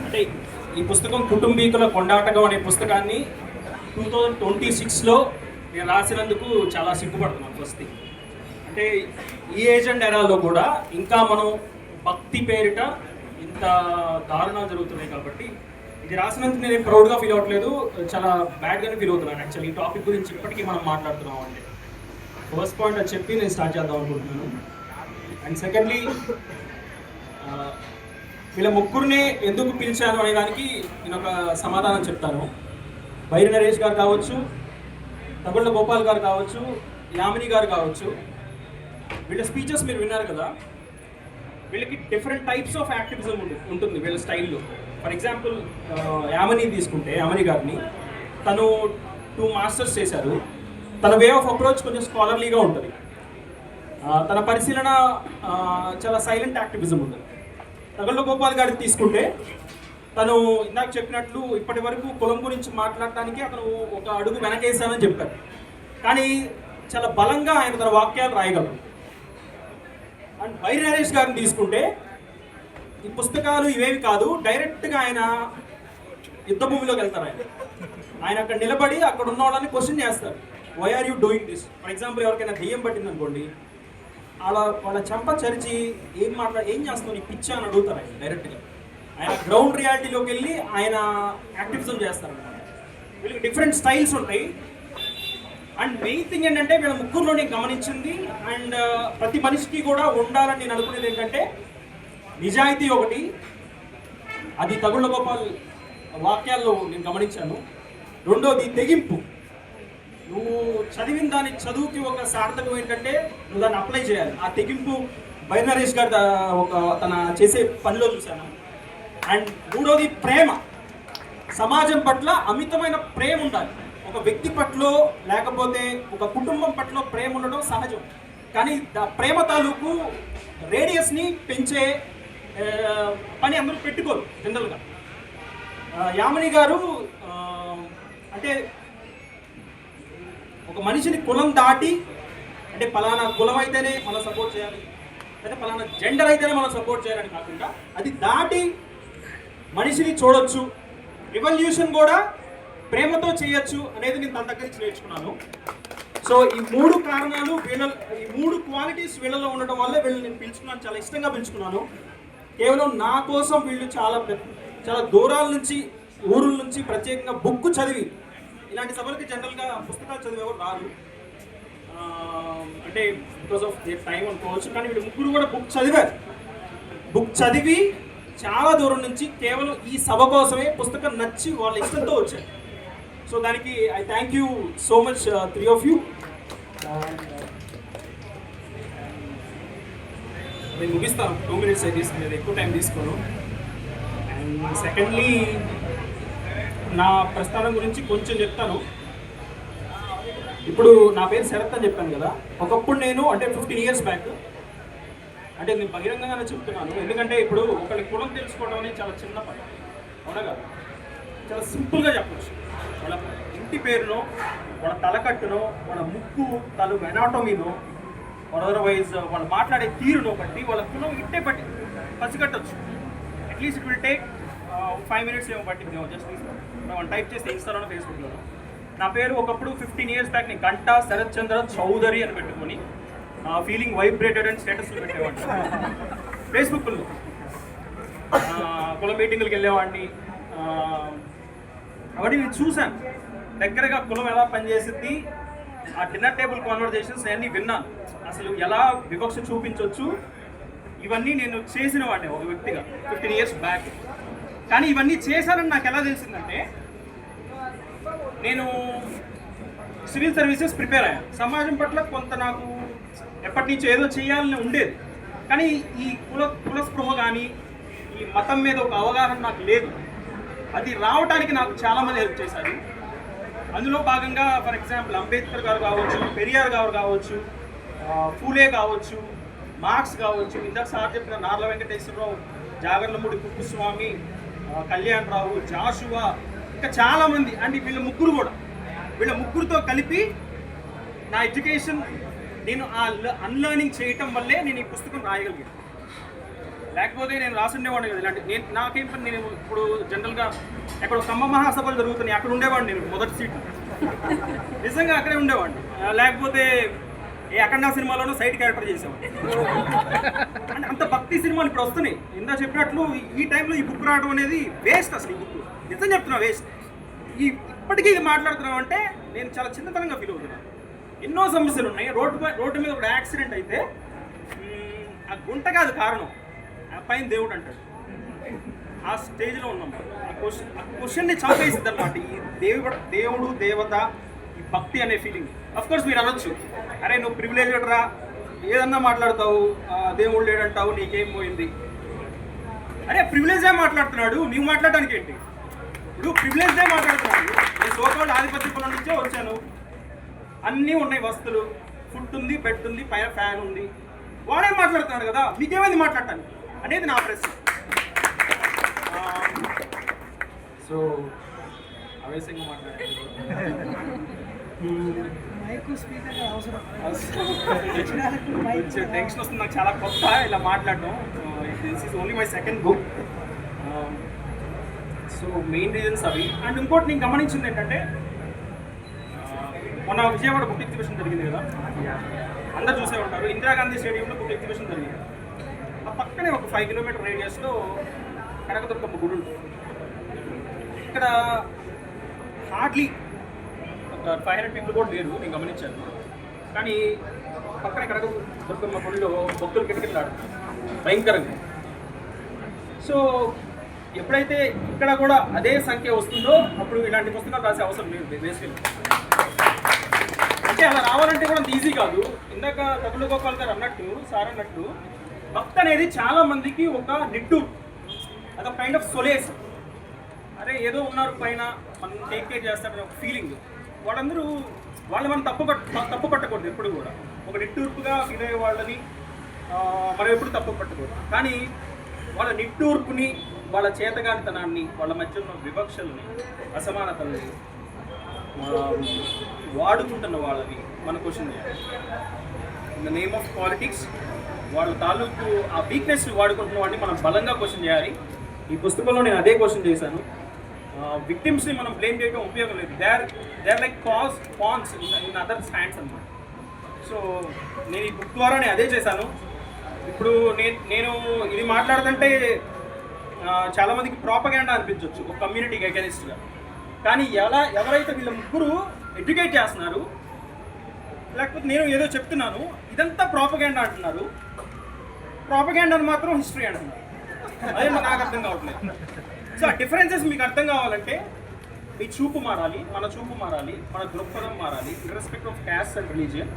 అంటే ఈ పుస్తకం కుటుంబీకుల కొండాటకం అనే పుస్తకాన్ని 2026లో నేను రాసినందుకు చాలా సిగ్గుపడుతున్నాను. ఫస్ట్ అంటే ఈ ఏజ్ అండ్ ఎరాలో కూడా ఇంకా మనం భక్తి పేరిట ఇంత దారుణాలు జరుగుతున్నాయి కాబట్టి ఇది రాసినందుకు నేను ప్రౌడ్గా ఫీల్ అవ్వట్లేదు, చాలా బ్యాడ్గానే ఫీల్ అవుతున్నాను. యాక్చువల్లీ ఈ టాపిక్ గురించి ఇప్పటికీ మనం మాట్లాడుతున్నాం అంటే ఫస్ట్ పాయింట్ అది చెప్పి నేను స్టార్ట్ చేద్దాం అనుకుంటున్నాను. అండ్ సెకండ్లీ వీళ్ళ ముగ్గురిని ఎందుకు పిలిచాను అనే దానికి నేను ఒక సమాధానం చెప్తాను. బైరి నరేష్ గారు కావచ్చు, తగుళ్ళ గోపాల్ గారు కావచ్చు, యామిని గారు కావచ్చు, వీళ్ళ స్పీచెస్ మీరు విన్నారు కదా. వీళ్ళకి డిఫరెంట్ టైప్స్ ఆఫ్ యాక్టివిజం ఉంటుంది వీళ్ళ స్టైల్లో. ఫర్ ఎగ్జాంపుల్ యామిని తీసుకుంటే, యామిని గారిని తను 2 మాస్టర్స్ చేశారు. తన వే ఆఫ్ అప్రోచ్ కొంచెం స్కాలర్లీగా ఉంటుంది. తన పరిశీలన చాలా సైలెంట్ యాక్టివిజం ఉంటుంది. తగుళ్ళ గోపాల్ గారికి తీసుకుంటే తను ఇందాక చెప్పినట్లు ఇప్పటి వరకు కులం గురించి మాట్లాడటానికి అతను ఒక అడుగు వెనకేసానని చెప్పారు, కానీ చాలా బలంగా ఆయన తన వాక్యాలు రాయగలరు. అండ్ బైరి నరేష్ గారిని తీసుకుంటే ఈ పుస్తకాలు ఇవేవి కాదు, డైరెక్ట్గా ఆయన యుద్ధ భూమిలోకి వెళ్తారు. ఆయన అక్కడ నిలబడి అక్కడ ఉన్న వాళ్ళని క్వశ్చన్ చేస్తారు, why are you doing this. For example ఎవరికైనా దెయ్యం పట్టింది అనుకోండి, వాళ్ళ చెంప చరిచి ఏం చేస్తావు నీ పిచ్చా అని అడుగుతారు ఆయన డైరెక్ట్గా. ఆయన గ్రౌండ్ రియాలిటీలోకి వెళ్ళి ఆయన యాక్టివిజం చేస్తారనమాట. వీళ్ళకి డిఫరెంట్ స్టైల్స్ ఉంటాయి. అండ్ మెయిన్ థింగ్ ఏంటంటే వీళ్ళ ముగ్గురులో నేను గమనించింది, అండ్ ప్రతి మనిషికి కూడా ఉండాలని నేను అనుకునేది ఏంటంటే నిజాయితీ ఒకటి. అది తగుళ్ళ గోపాల్ వాక్యాల్లో నేను గమనించాను. రెండోది తెగింపు. నువ్వు చదివిన దాని చదువుకి ఒక సార్థకం ఏంటంటే నువ్వు దాన్ని అప్లై చేయాలి. ఆ తెగింపు బైరి నరేష్ గారు తన చేసే పనిలో చూశాను. అండ్ మూడోది ప్రేమ. సమాజం పట్ల అమితమైన ప్రేమ ఉండాలి. ఒక వ్యక్తి పట్ల లేకపోతే ఒక కుటుంబం పట్ల ప్రేమ ఉండడం సహజం, కానీ ప్రేమ తాలూకు రేడియస్ని పెంచే పని అందరూ పెట్టుకోరు జనరల్గా. యామిని గారు అంటే ఒక మనిషిని కులం దాటి, అంటే పలానా కులం అయితేనే మనం సపోర్ట్ చేయాలి, అయితే పలానా జెండర్ అయితేనే మనం సపోర్ట్ చేయాలని కాకుండా అది దాటి మనిషిని చూడొచ్చు, రివల్యూషన్ కూడా ప్రేమతో చేయొచ్చు అనేది నేను తన దగ్గర నుంచి నేర్చుకున్నాను. సో ఈ 3 కారణాలు ఈ 3 క్వాలిటీస్ వీళ్ళలో ఉండడం వల్ల వీళ్ళు నేను పిలుచుకున్నాను, చాలా ఇష్టంగా పిలుచుకున్నాను. కేవలం నా కోసం వీళ్ళు చాలా దూరాల నుంచి, ఊరుల నుంచి ప్రత్యేకంగా బుక్ చదివి, ఇలాంటి సభలకి జనరల్గా పుస్తకాలు చదివేవారు రారు, అంటే బికాస్ ఆఫ్ దేర్ టైం అనుకోవచ్చు, కానీ వీళ్ళు ముగ్గురు కూడా బుక్ చదివి చాలా దూరం నుంచి కేవలం ఈ సభ కోసమే పుస్తకం నచ్చి వాళ్ళ ఇష్టంతో వచ్చారు. సో దానికి I thank you so much 3 of you. నేను ముగిస్తాను, 2 minutes అయితే తీసుకునేది, ఎక్కువ టైం తీసుకోను. అండ్ సెకండ్లీ నా ప్రస్థానం గురించి కొంచెం చెప్తాను. ఇప్పుడు నా పేరు శరత్ అని చెప్పాను కదా. ఒకప్పుడు నేను అంటే 15 years బ్యాక్, అంటే నేను బహిరంగంగానే చెప్తున్నాను, ఎందుకంటే ఇప్పుడు ఒకరి కులం తెలుసుకోవడం అనేది చాలా చిన్న పని, అవునా కదా. చాలా సింపుల్గా చెప్పచ్చు. వాళ్ళ ఇంటి పేరునో, వాళ్ళ తలకట్టునో, వాళ్ళ ముక్కు తాలూకు ఎనాటమీనో, అదర్వైజ్ వాళ్ళు మాట్లాడే తీరునో బట్టి వాళ్ళ కులం ఇట్టే బట్టి పసిగట్టచ్చు. At least it will take 5 minutes ఏమో బట్టి మేము జస్ట్ మనం టైప్ చేస్తే ఇన్స్టాలోనో ఫేస్బుక్లో. నా పేరు ఒకప్పుడు 15 years బ్యాక్ నేను గంటా శరత్ చంద్ర చౌదరి అని పెట్టుకొని ఫీలింగ్ వైబ్రేటెడ్ అండ్ స్టేటస్లో పెట్టేవాడిని ఫేస్బుక్లో. కుల మీటింగ్లకు వెళ్ళేవాడిని. అవన్నీ నేను చూశాను దగ్గరగా, కులం ఎలా పనిచేసింది, ఆ డిన్నర్ టేబుల్ కాన్వర్జేషన్స్ అన్నీ విన్నాను. అసలు ఎలా వివక్ష చూపించవచ్చు ఇవన్నీ నేను చేసిన వాడిని ఒక వ్యక్తిగా 15 years బ్యాక్. కానీ ఇవన్నీ చేశానని నాకు ఎలా తెలిసిందంటే, నేను సివిల్ సర్వీసెస్ ప్రిపేర్ అయ్యాను. సమాజం పట్ల కొంత నాకు ఎప్పటి నుంచి ఏదో చేయాలని ఉండేది, కానీ ఈ కులస్పృహ కానీ ఈ మతం మీద ఒక అవగాహన నాకు లేదు. అది రావడానికి నాకు చాలామంది హెల్ప్ చేశారు. అందులో భాగంగా ఫర్ ఎగ్జాంపుల్ అంబేద్కర్ గారు కావచ్చు, పెరియార్ గారు కావచ్చు, ఫూలే కావచ్చు, మార్క్స్ కావచ్చు, ఇందాక సార్ చెప్పిన నార్ల వెంకటేశ్వరరావు, జాగర్లమూడి కుక్కుస్వామి, కళ్యాణ్ రావు, జాషువా, ఇంకా చాలామంది. అండ్ వీళ్ళ ముగ్గురుతో కలిపి నా ఎడ్యుకేషన్ నేను అన్లర్నింగ్ చేయటం వల్లే నేను ఈ పుస్తకం రాయగలిగాను. లేకపోతే నేను రాసుండేవాడిని కదా ఇలాంటి. నాకేం పని, నేను ఇప్పుడు జనరల్గా ఎక్కడ ఖమ్మం మహాసభలు జరుగుతున్నాయి అక్కడ ఉండేవాడిని, నేను మొదటి సీటు నిజంగా అక్కడే ఉండేవాడిని. లేకపోతే ఏ అఖండ సినిమాలోనూ సైడ్ క్యారెక్టర్ చేసేవాడిని. అంటే అంత భక్తి సినిమాలు ఇప్పుడు వస్తున్నాయి. ఇందా చెప్పినట్లు ఈ టైంలో ఈ బుక్ రావడం అనేది వేస్ట్. అసలు ఈ బుక్ నిజం చెప్తున్నా వేస్ట్. ఇప్పటికీ ఇది మాట్లాడుతున్నాం అంటే నేను చాలా చిన్నతనంగా ఫీల్ అవుతున్నాను. ఎన్నో సమస్యలు ఉన్నాయి. రోడ్డు మీద ఒక యాక్సిడెంట్ అయితే ఆ గుంట కాదు కారణం, ఆ పైన దేవుడు అంటాడు. ఆ స్టేజ్లో ఉన్నాం. ఆ క్వశ్చన్ని చంపేసింది అనమాట ఈ దేవుడు దేవత ఈ భక్తి అనే ఫీలింగ్. అఫ్కోర్స్ మీరు అనొచ్చు, అరే నువ్వు ప్రివిలేజ్డ్ రా, ఏదన్నా మాట్లాడతావు, దేవుడు లేడంటావు, నీకేం పోయింది. అరే ప్రివిలేజే మాట్లాడుతున్నాడు, నువ్వు మాట్లాడడానికి ఏంటి? ఇప్పుడు ప్రివిలేజ్డే మాట్లాడుతున్నాడు. నేను సోకాల్డ్ ఆధిపత్య కులం నుంచే వచ్చాను, అన్నీ ఉన్నాయి, వస్తువులు, ఫుడ్ ఉంది, బెడ్ ఉంది, పైన ఫ్యాన్ ఉంది. వాడే మాట్లాడుతున్నాడు కదా, మీకేమైంది మాట్లాడటానికి అనేది నా ప్రశ్న. సో ఆవేశంగా మాట్లాడారు. టెన్షన్ వస్తుంది నాకు, చాలా కొత్త ఇలా మాట్లాడడం. This is only my second book. So main reasons అవి. అండ్ ఇంకోటి నేను గమనించింది ఏంటంటే, మొన్న విజయవాడ బుక్ ఎగ్జిబిషన్ జరిగింది కదా, అందరూ చూసే ఉంటారు. ఇందిరాగాంధీ స్టేడియంలో బుక్ ఎగ్జిబిషన్ జరిగింది. ఆ పక్కనే ఒక 5 కిలోమీటర్ రేడియస్లో కనకదుర్గమ్మ గుడి ఉంటుంది. ఇక్కడ హార్డ్లీ ఒక 500 పీపుల్ కూడా లేరు, నేను గమనించాను. కానీ పక్కన కనకదుర్గమ్మ గుడిలో భక్తులు కిటకిటలాడు భయంకరంగా. సో ఎప్పుడైతే ఇక్కడ కూడా అదే సంఖ్య వస్తుందో అప్పుడు ఇలాంటి పుస్తకాలు రాసే అవసరం లేదు బేసికల్లీ. అంటే అలా రావాలంటే కూడా అంత ఈజీ కాదు. ఇందాక తగులు గోపాల్ గారు అన్నట్టు, సార్ అన్నట్టు, భక్తి అనేది చాలా మందికి ఒక నిట్టూరు, అదొక కైండ్ ఆఫ్ సొలేస్. అరే ఏదో ఉన్నారు పైన, మనం టేక్ కేర్ చేస్తారనే ఒక ఫీలింగ్. వాళ్ళందరూ మనం తప్పు పట్టకూడదు ఎప్పుడు కూడా. ఒక నిట్టూర్పుగా ఫీల్ అయ్యే వాళ్ళని మనం ఎప్పుడు తప్పు పట్టకూడదు. కానీ వాళ్ళ నిట్టూర్పుని, వాళ్ళ చేతగానితనాన్ని, వాళ్ళ మధ్య ఉన్న వివక్షల్ని, అసమానతల్ని వాడుకుంటున్న వాళ్ళని మనం క్వశ్చన్ చేయాలి. In the name of politics వాళ్ళ తాలూకు ఆ వీక్నెస్ని వాడుకుంటున్న వాడిని మనం బలంగా క్వశ్చన్ చేయాలి. ఈ పుస్తకంలో నేను అదే క్వశ్చన్ చేశాను. విక్టిమ్స్ని మనం బ్లేమ్ చేయడం ఉపయోగం లేదు. They are like pawns in other hands అన్నమాట. సో నేను ఈ బుక్ ద్వారా నేను అదే చేశాను. ఇప్పుడు నేను ఇది మాట్లాడుతుంటే చాలామందికి ప్రాపగాండా అనిపించవచ్చు ఒక కమ్యూనిటీకి అగెనిస్ట్గా. కానీ ఎవరైతే వీళ్ళ ముగ్గురు ఎడ్యుకేట్ చేస్తున్నారు, లేకపోతే నేను ఏదో చెప్తున్నాను, ఇదంతా ప్రాపగాండా అంటున్నారు, ప్రాపగాండాని మాత్రం హిస్టరీ అంటున్నారు. అదే నాకు అర్థం కావట్లేదు. సో ఆ డిఫరెన్సెస్ మీకు అర్థం కావాలంటే మీ చూపు మారాలి, మన చూపు మారాలి, మన దృక్పథం మారాలి. ఇర్రెస్పెక్ట్ ఆఫ్ క్యాస్ట్ అండ్ రిలీజియన్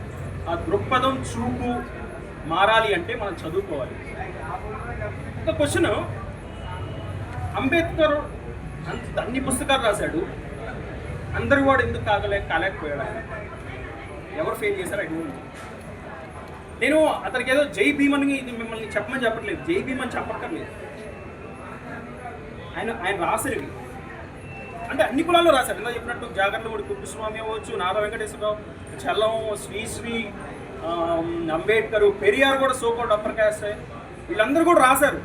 ఆ దృక్పథం చూపు మారాలి అంటే మనం చదువుకోవాలి. ఒక క్వశ్చన్, అంబేద్కర్ అన్ని పుస్తకాలు రాశాడు, అందరి వాడు ఎందుకు కాలేకపోయాడు? ఎవరు ఫెయిల్ చేశారు? I don't know. నేను అతనికి ఏదో జై భీమని మిమ్మల్ని చెప్పమని చెప్పట్లేదు, జై భీమని చెప్పక్కర్లేదు. ఆయన రాసినవి అంటే అన్ని కులాల్లో రాశారు. ఇందా చెప్పినట్టు జాగర్లమూడి కుప్పస్వామి అవ్వచ్చు, నారా వెంకటేశ్వరరావు, చల్లం, శ్రీశ్రీ, అంబేద్కర్, పెరియార్ కూడా సోకాల్డ్ అప్పర్ క్యాస్ట్, వీళ్ళందరూ కూడా రాశారు.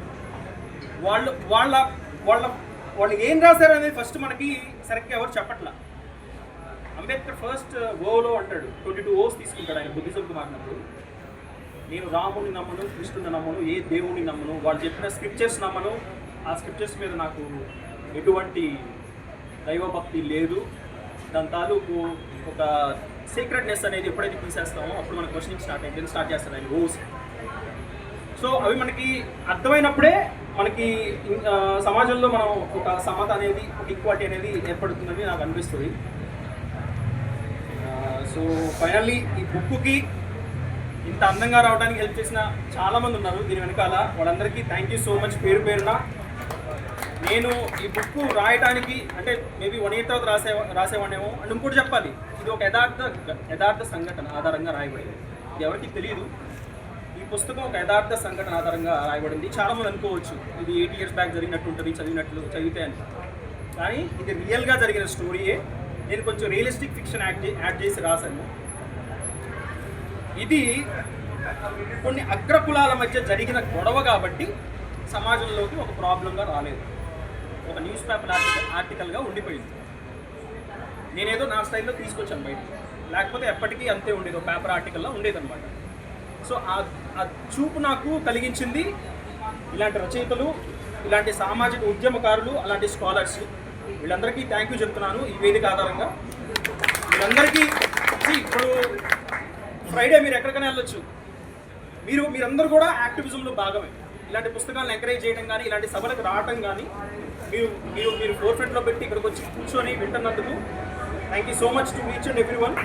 వాళ్ళు ఏం రాశారు అనేది ఫస్ట్ మనకి సరిగ్గా ఎవరు చెప్పట్లా. అంబేద్కర్ ఫస్ట్ ఓలో అంటాడు, 22 ఓస్ తీసుకుంటాడు ఆయన బుద్ధిజంకు మారినప్పుడు. నేను రాముని నమ్మను, కృష్ణుని నమ్మను, ఏ దేవుని నమ్మను, వాళ్ళు చెప్పిన స్క్రిప్చర్స్ నమ్మను, ఆ స్క్రిప్చర్స్ మీద నాకు ఎటువంటి దైవభక్తి లేదు, దాని తాలూకు ఒక సీక్రెట్నెస్ అనేది ఎప్పుడైతే తీసేస్తామో అప్పుడు మన క్వశ్చనింగ్ స్టార్ట్ చేస్తారు ఆయన ఓస్. సో అవి మనకి అర్థమైనప్పుడే మనకి సమాజంలో మనం ఒక సమత అనేది, ఒక ఈక్వాలిటీ అనేది ఏర్పడుతుందని నాకు అనిపిస్తుంది. సో ఫైనల్లీ ఈ బుక్కి ఇంత అందంగా రావడానికి హెల్ప్ చేసిన చాలామంది ఉన్నారు దీని వెనకాల. వాళ్ళందరికీ థ్యాంక్ యూ సో మచ్ పేరు పేరున. నేను ఈ బుక్ రాయడానికి అంటే మేబీ 1 year తర్వాత రాసేవాడేమో. అండ్ ఇంకోటి చెప్పాలి, ఇది ఒక యథార్థ సంఘటన ఆధారంగా రాయబడింది. ఇది ఎవరికి తెలియదు, ఈ పుస్తకం ఒక యథార్థ సంఘటన ఆధారంగా రాయబడింది. చాలామంది అనుకోవచ్చు ఇది 8 years బ్యాక్ జరిగినట్టు ఉంటుంది, చదివితే అని. కానీ ఇది రియల్గా జరిగిన స్టోరీయే. నేను కొంచెం రియలిస్టిక్ ఫిక్షన్ యాడ్ చేసి రాశాను. ఇది కొన్ని అగ్రకులాల మధ్య జరిగిన గొడవ కాబట్టి సమాజంలోకి ఒక ప్రాబ్లంగా రాలేదు, ఒక న్యూస్ పేపర్ ఆర్టికల్గా ఉండిపోయింది. నేనేదో నా స్టైల్లో తీసుకొచ్చాను బయటికి, లేకపోతే ఎప్పటికీ అంతే ఉండేది, ఒక పేపర్ ఆర్టికల్లా ఉండేదన్నమాట. సో ఆ చూపు నాకు కలిగించింది ఇలాంటి రచయితలు, ఇలాంటి సామాజిక ఉద్యమకారులు, అలాంటి స్కాలర్స్, వీళ్ళందరికీ థ్యాంక్ యూ చెప్తున్నాను ఈ వేదిక ఆధారంగా. వీళ్ళందరికీ ఇప్పుడు ఫ్రైడే మీరు ఎక్కడికైనా వెళ్ళొచ్చు, మీరందరూ కూడా యాక్టివిజంలో భాగమే. ఇలాంటి పుస్తకాలను ఎంకరేజ్ చేయడం కానీ, ఇలాంటి సభలకు రావడం కానీ మీరు మీరు మీరు ఫోర్ ఫ్రంట్లో పెట్టి ఇక్కడికి వచ్చి కూర్చొని వింటున్నందుకు thank you so much to each and every one.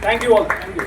Thank you all. Thank you.